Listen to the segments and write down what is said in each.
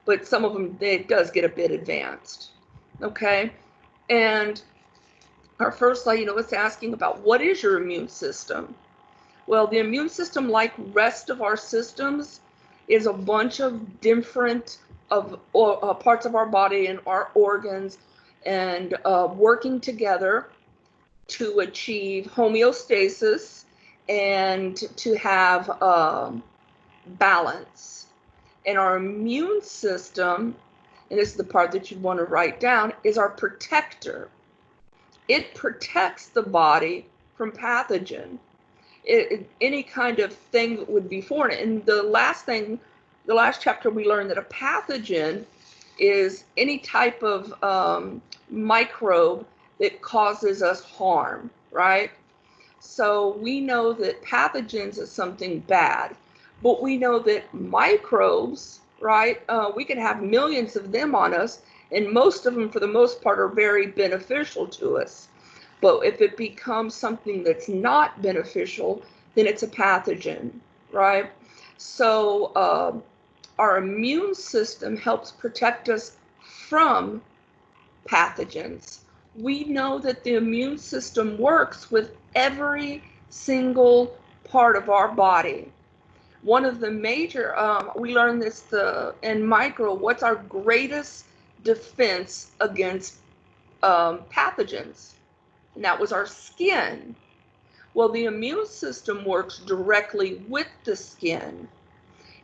but some of them, it does get a bit advanced. Okay, and our first slide, it's asking about what is your immune system? Well, the immune system, like rest of our systems, is a bunch of different parts of our body and our organs, and working together to achieve homeostasis and to have balance. And our immune system, and this is the part that you want to write down, is our protector. It protects the body from pathogen. Any kind of thing that would be foreign. And the last chapter, we learned that a pathogen is any type of microbe that causes us harm, right? So we know that pathogens is something bad, but we know that microbes, right? We can have millions of them on us, and most of them, for the most part, are very beneficial to us. But if it becomes something that's not beneficial, then it's a pathogen, right? So our immune system helps protect us from pathogens. We know that the immune system works with every single part of our body. One of the major, we learned this in micro, what's our greatest defense against pathogens? And that was our skin. Well, the immune system works directly with the skin,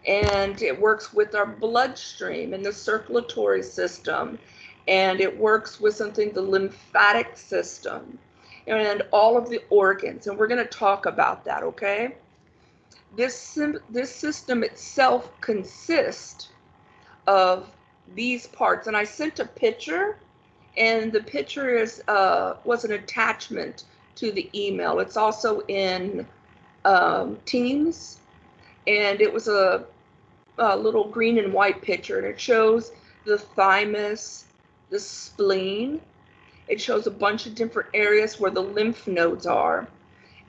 and it works with our bloodstream and the circulatory system, and it works with something, the lymphatic system, and all of the organs. And we're going to talk about that, okay? This system itself consists of these parts. And I sent a picture, and the picture was an attachment to the email. It's also in Teams, and it was a little green and white picture, and it shows the thymus, the spleen. It shows a bunch of different areas where the lymph nodes are,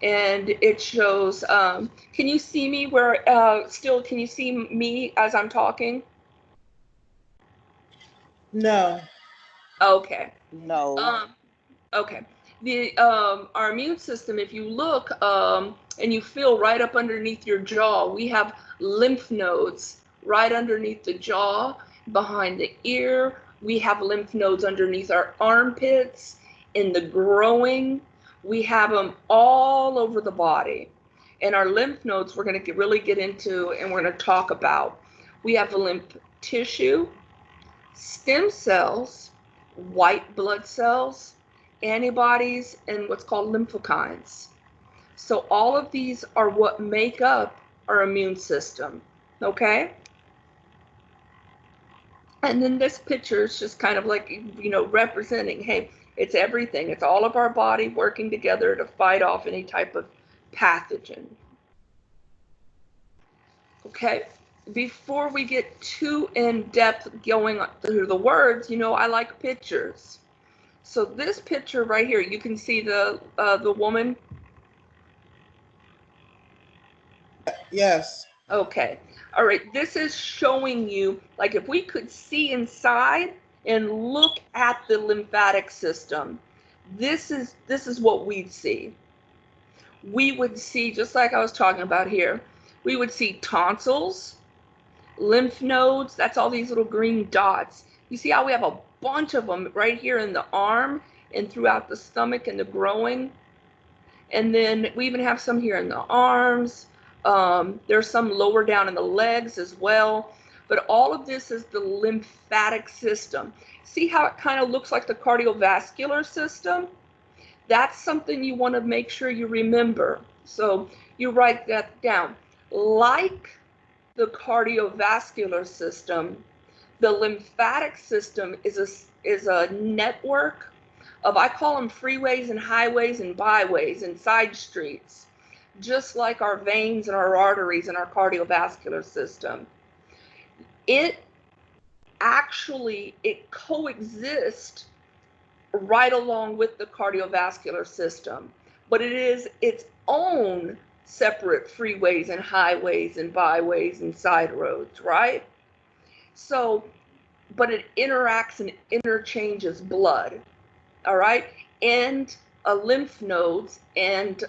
and it shows. Can you see me? Can you see me as I'm talking? No. Okay. No. Okay. Our immune system, if you look and you feel right up underneath your jaw, we have lymph nodes right underneath the jaw, behind the ear. We have lymph nodes underneath our armpits, in the groin. We have them all over the body. And our lymph nodes, we're going to really get into, and we're going to talk about. We have lymph tissue, stem cells, white blood cells, antibodies, and what's called lymphokines. So all of these are what make up our immune system, okay? And then this picture is just kind of like, representing, hey, it's everything. It's all of our body working together to fight off any type of pathogen. Okay, before we get too in-depth going through the words, I like pictures. So this picture right here, you can see the woman? Yes. Okay. All right. This is showing you, like, if we could see inside and look at the lymphatic system, this is what we'd see. We would see, just like I was talking about here, we would see tonsils, lymph nodes. That's all these little green dots. You see how we have a bunch of them right here in the arm and throughout the stomach and the groin? And then we even have some here in the arms. There's some lower down in the legs as well. But all of this is the lymphatic system. See how it kind of looks like the cardiovascular system? That's something you want to make sure you remember. So you write that down. Like the cardiovascular system, the lymphatic system is a network of, I call them freeways and highways and byways and side streets, just like our veins and our arteries and our cardiovascular system. It coexists right along with the cardiovascular system, but it is its own separate freeways and highways and byways and side roads, right? So, but it interacts and interchanges blood, all right, and lymph nodes and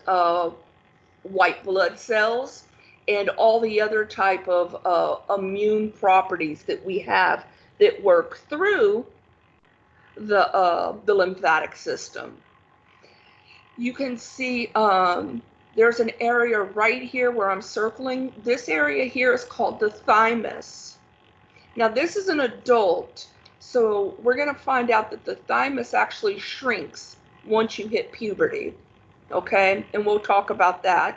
white blood cells and all the other type of immune properties that we have that work through the lymphatic system. You can see there's an area right here where I'm circling. This area here is called the thymus. Now this is an adult, so we're going to find out that the thymus actually shrinks once you hit puberty, okay? And we'll talk about that.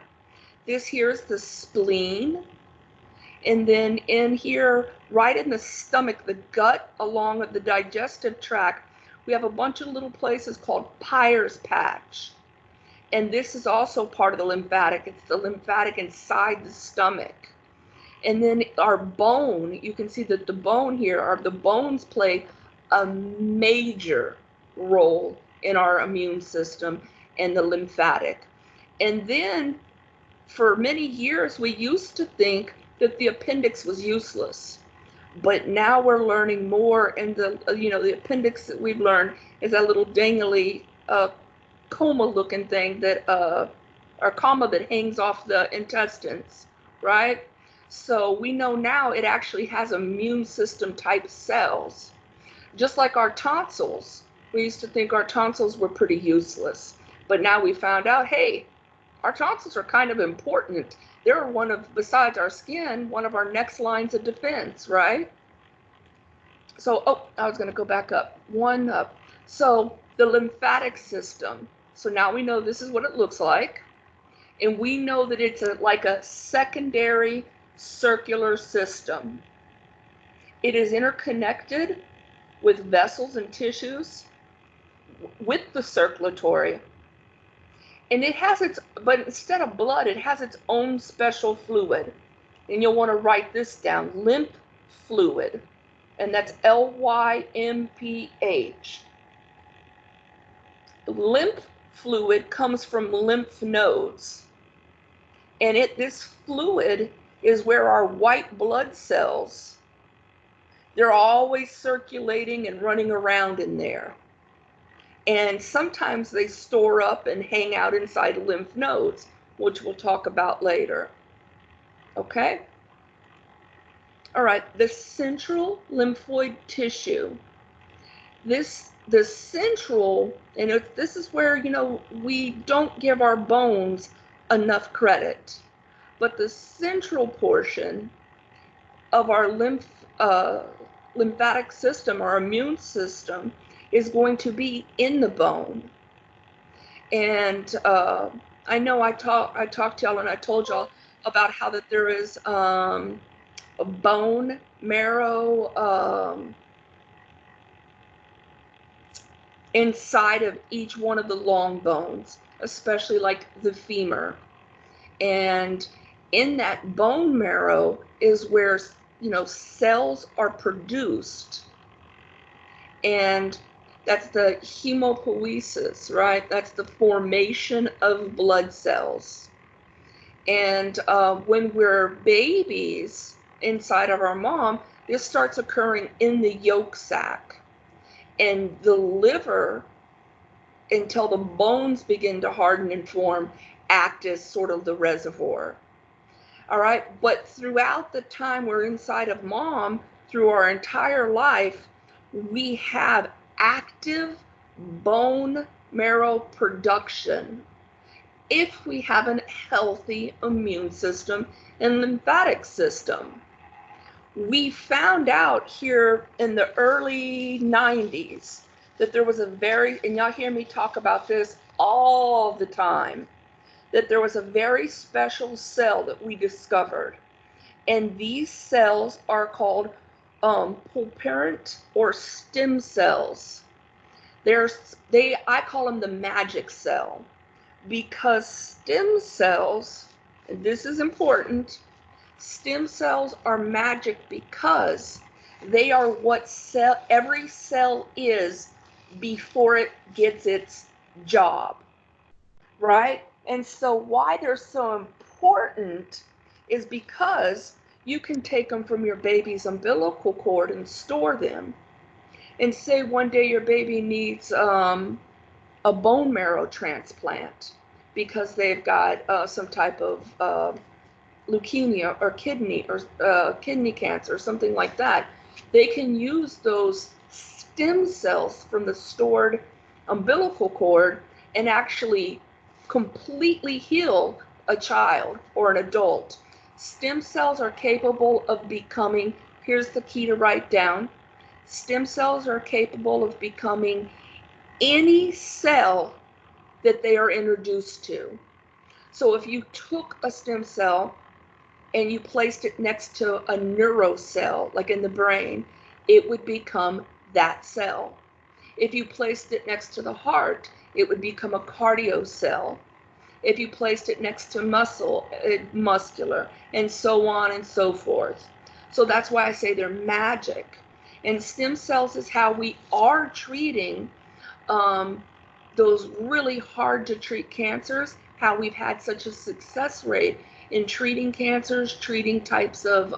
This here is the spleen. And then in here, right in the stomach, the gut, along with the digestive tract, we have a bunch of little places called Peyer's patch. And this is also part of the lymphatic. It's the lymphatic inside the stomach. And then our bone, you can see that the bone here, the bones play a major role in our immune system and the lymphatic. And then for many years, we used to think that the appendix was useless. But now we're learning more, and the appendix that we've learned is that little dangly coma-looking thing that or comma that hangs off the intestines, right? So we know now it actually has immune system type cells. Just like our tonsils. We used to think our tonsils were pretty useless. But now we found out, hey, our tonsils are kind of important. They're besides our skin, one of our next lines of defense, right? So, I was going to go back up. One up. So the lymphatic system. So now we know this is what it looks like. And we know that it's like a secondary circular system. It is interconnected with vessels and tissues with the circulatory. And it has but instead of blood, it has its own special fluid. And you'll want to write this down, lymph fluid. And that's LYMPH. Lymph fluid comes from lymph nodes. And this fluid is where our white blood cells, they're always circulating and running around in there. And sometimes they store up and hang out inside lymph nodes, which we'll talk about later. Okay? All right, the central lymphoid tissue. The central, and this is where, we don't give our bones enough credit. But the central portion of our lymphatic system, our immune system, is going to be in the bone. And I know I talked to y'all and I told y'all about how that there is a bone marrow inside of each one of the long bones, especially like the femur. And in that bone marrow is where, cells are produced. And that's the hemopoiesis, right? That's the formation of blood cells. And when we're babies inside of our mom, this starts occurring in the yolk sac. And the liver, until the bones begin to harden and form, act as sort of the reservoir. All right, but throughout the time we're inside of mom, through our entire life, we have active bone marrow production if we have a healthy immune system and lymphatic system. We found out here in the early 90s that there was and y'all hear me talk about this all the time, that there was a very special cell that we discovered. And these cells are called pulparent or stem cells. I call them the magic cell, because stem cells, and this is important, stem cells are magic because they are what every cell is before it gets its job, right? And so why they're so important is because You can take them from your baby's umbilical cord and store them. And say one day your baby needs a bone marrow transplant because they've got some type of leukemia or kidney cancer or something like that. They can use those stem cells from the stored umbilical cord and actually completely heal a child or an adult. Stem cells are capable of becoming, here's the key to write down, stem cells are capable of becoming any cell that they are introduced to. So if you took a stem cell and you placed it next to a neurocell, like in the brain, it would become that cell. If you placed it next to the heart, it would become a cardio cell. If you placed it next to muscular, and so on and so forth. So that's why I say they're magic. And stem cells is how we are treating those really hard to treat cancers, how we've had such a success rate in treating cancers, treating types of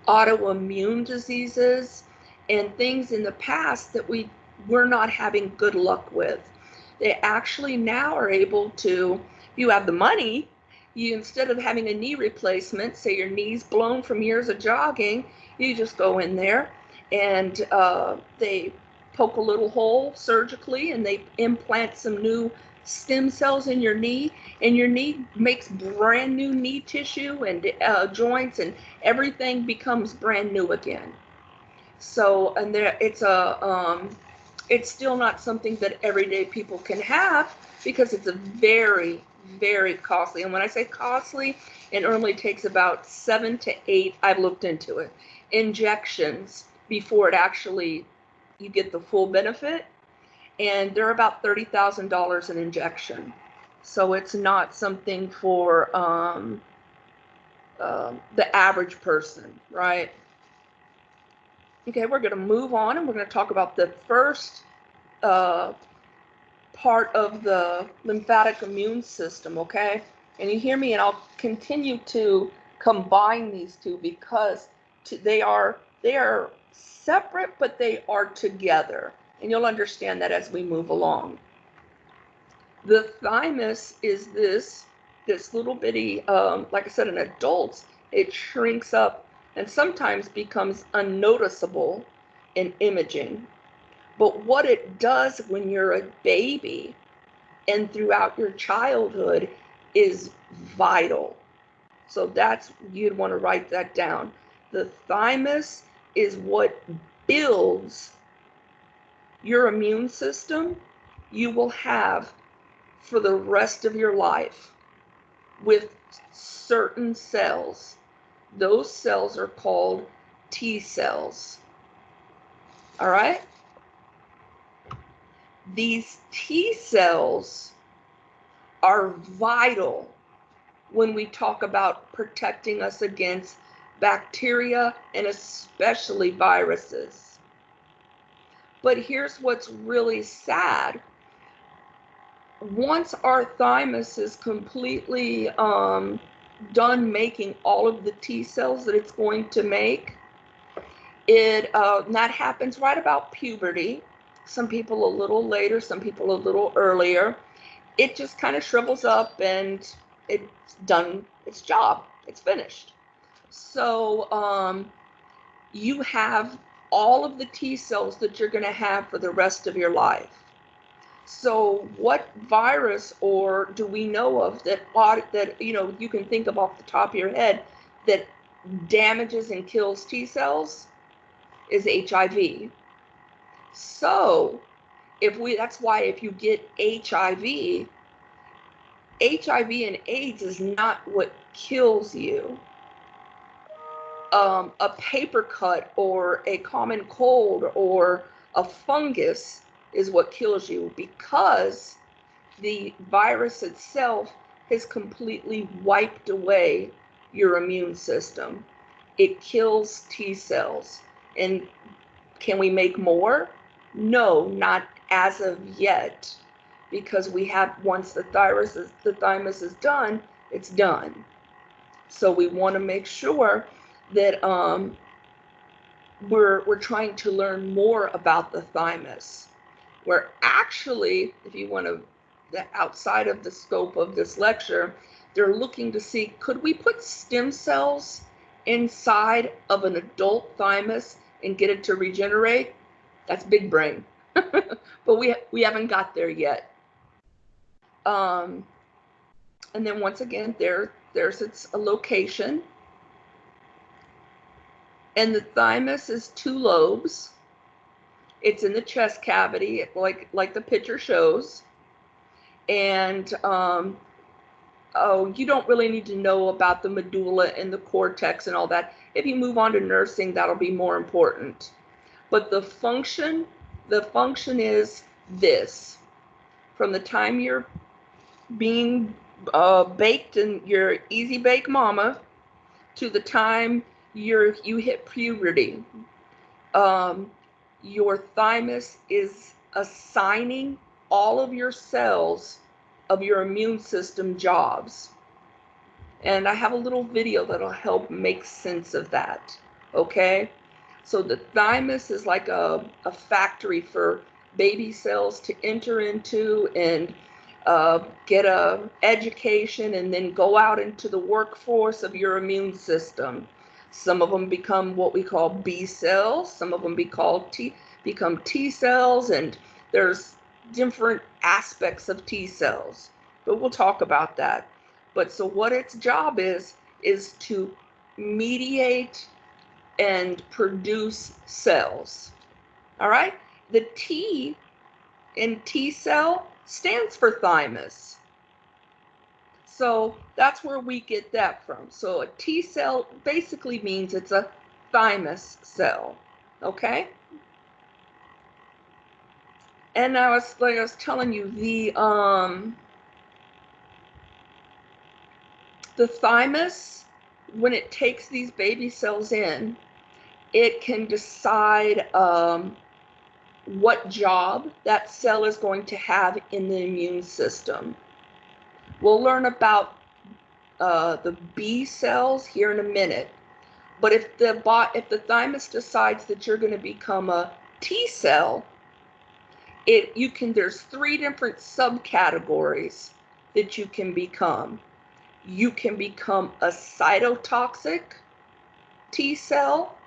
autoimmune diseases and things in the past that we were not having good luck with. They actually now are able to, if you have the money, you, instead of having a knee replacement, say your knee's blown from years of jogging, you just go in there and they poke a little hole surgically and they implant some new stem cells in your knee, and your knee makes brand new knee tissue and joints, and everything becomes brand new again. So, and there, it's still not something that everyday people can have because it's a very, very costly. And when I say costly, it normally takes about 7 to 8, I've looked into it, injections before it actually, you get the full benefit. And they're about $30,000 an injection. So it's not something for the average person, right? Okay, we're going to move on and we're going to talk about the first part of the lymphatic immune system, okay? And you hear me, and I'll continue to combine these two because they are separate, but they are together. And you'll understand that as we move along. The thymus is this little bitty, like I said, in adults, it shrinks up and sometimes becomes unnoticeable in imaging. But what it does when you're a baby and throughout your childhood is vital. So that's, you'd want to write that down. The thymus is what builds your immune system you will have for the rest of your life with certain cells. Those cells are called T cells. All right? These T cells are vital when we talk about protecting us against bacteria and especially viruses. But here's what's really sad. Once our thymus is completely done making all of the T cells that it's going to make, that happens right about puberty. Some people a little later, some people a little earlier. It just kind of shrivels up and it's done its job. It's finished. So you have all of the T cells that you're going to have for the rest of your life. So what virus or do we know of that you can think of off the top of your head that damages and kills T cells is HIV. So that's why if you get HIV and AIDS is not what kills you. A paper cut or a common cold or a fungus is what kills you, because the virus itself has completely wiped away your immune system. It kills T cells. And can we make more? No, not as of yet, because we have, once the thymus is done, it's done. So we want to make sure that we're trying to learn more about the thymus. We're actually, if you want to, outside of the scope of this lecture, they're looking to see, could we put stem cells inside of an adult thymus and get it to regenerate? That's big brain. But we haven't got there yet. And then once again, there's its a location. And the thymus is 2 lobes. It's in the chest cavity, like the picture shows. And oh, you don't really need to know about the medulla and the cortex and all that. If you move on to nursing, that'll be more important. But the function is this. From the time you're being baked in your easy bake mama to the time you hit puberty, your thymus is assigning all of your cells of your immune system jobs. And I have a little video that'll help make sense of that. Okay? So the thymus is like a factory for baby cells to enter into and get a education and then go out into the workforce of your immune system. Some of them become what we call B cells. Some of them become T cells, and there's different aspects of T cells. But we'll talk about that. But so what its job is to mediate and produce cells. All right? The T in T cell stands for thymus. So that's where we get that from. So a T cell basically means it's a thymus cell. Okay? And I was telling you, the thymus, when it takes these baby cells in, it can decide what job that cell is going to have in the immune system. We'll learn about the B cells here in a minute. But if the thymus decides that you're going to become a T cell, there's 3 different subcategories that you can become. You can become a cytotoxic T cell,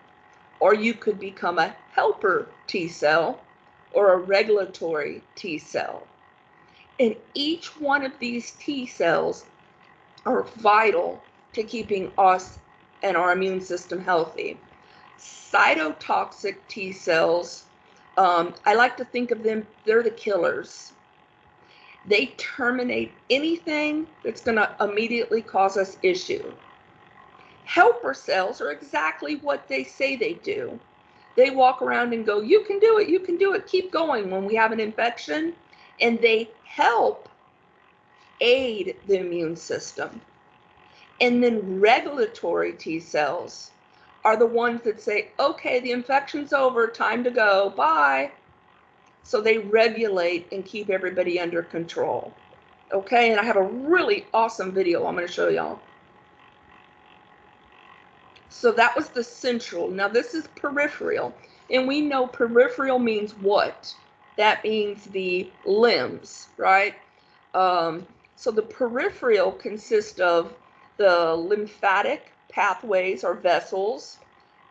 or you could become a helper T cell or a regulatory T cell. And each one of these T cells are vital to keeping us and our immune system healthy. Cytotoxic T cells, I like to think of them, they're the killers. They terminate anything that's going to immediately cause us issue. Helper cells are exactly what they say they do. They walk around and go, you can do it, keep going when we have an infection, and they help aid the immune system. And then regulatory T cells are the ones that say, okay, the infection's over, time to go, bye. So they regulate and keep everybody under control. Okay, and I have a really awesome video I'm going to show y'all. So that was the central. Now this is peripheral. And we know peripheral means what? That means the limbs, right? So the peripheral consists of the lymphatic pathways or vessels,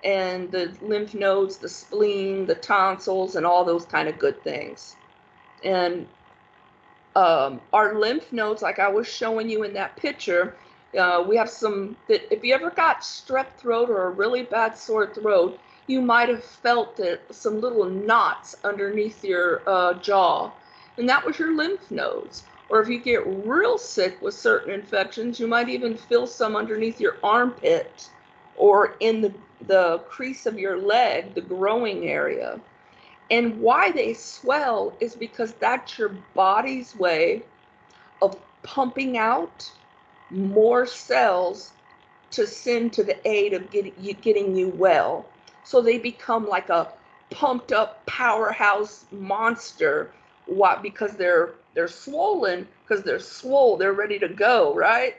and the lymph nodes, the spleen, the tonsils, and all those kind of good things. And our lymph nodes, like I was showing you in that picture, we have some that if you ever got strep throat or a really bad sore throat, you might have felt some little knots underneath your jaw, and that was your lymph nodes. Or if you get real sick with certain infections, you might even feel some underneath your armpit or in the crease of your leg, the growing area. And why they swell is because that's your body's way of pumping out more cells to send to the aid of getting you well. So they become like a pumped up powerhouse monster. Why? Because they're swollen, because they're swole, they're ready to go, right?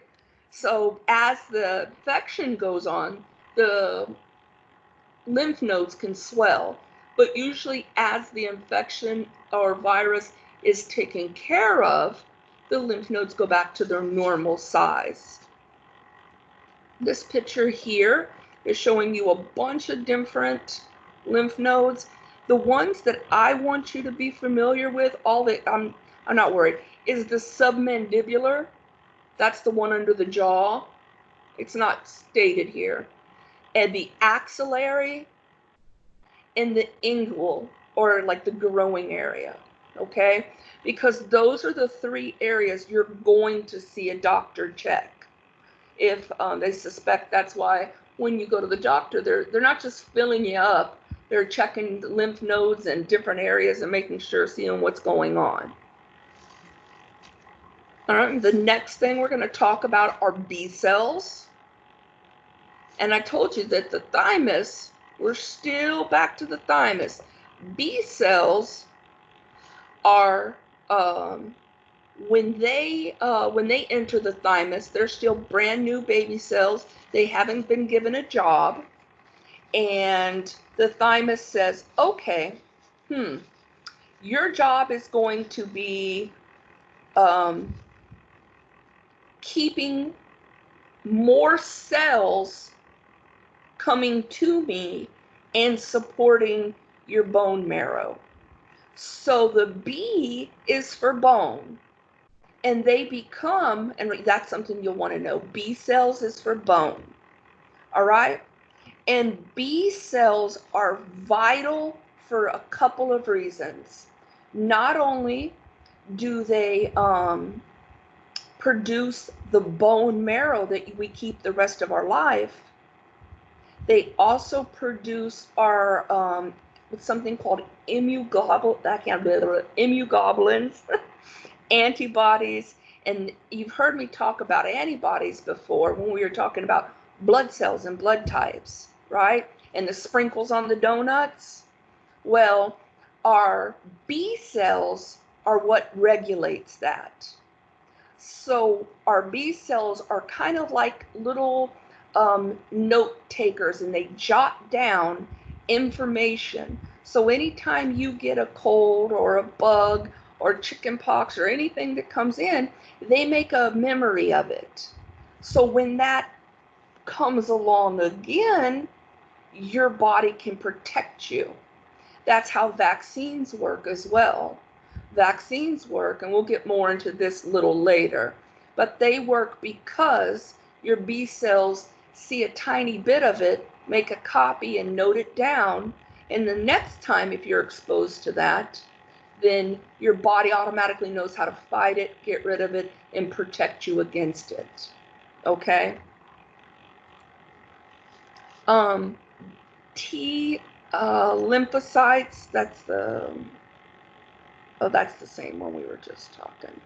So as the infection goes on, the lymph nodes can swell, but usually as the infection or virus is taken care of, the lymph nodes go back to their normal size. This picture here is showing you a bunch of different lymph nodes. The ones that I want you to be familiar with, I'm not worried, is the submandibular. That's the one under the jaw. It's not stated here. And the axillary and the inguinal, or like the growing area, okay? Because those are the three areas you're going to see a doctor check if they suspect. That's why when you go to the doctor, they're not just filling you up, they're checking the lymph nodes and different areas and making sure, seeing what's going on. All right, the next thing we're going to talk about are B cells. And I told you that the thymus, we're still back to the thymus. B cells are, when they enter the thymus, they're still brand new baby cells. They haven't been given a job. And the thymus says, okay, your job is going to be keeping more cells coming to me and supporting your bone marrow. So the B is for bone, and they become, and that's something you'll want to know, B cells is for bone. All right? And B cells are vital for a couple of reasons. Not only do they produce the bone marrow that we keep the rest of our life, they also produce our something called immunoglobulins, antibodies. And you've heard me talk about antibodies before when we were talking about blood cells and blood types, right? And the sprinkles on the donuts. Well, our B cells are what regulates that. So our B cells are kind of like little note takers, and they jot down information. So anytime you get a cold or a bug or chicken pox or anything that comes in, they make a memory of it. So when that comes along again, your body can protect you. That's how vaccines work as well. Vaccines work, and we'll get more into this a little later, but they work because your B cells see a tiny bit of it, make a copy and note it down, and the next time if you're exposed to that, then your body automatically knows how to fight it, get rid of it, and protect you against it. Okay? T lymphocytes, that's the same one we were just talking.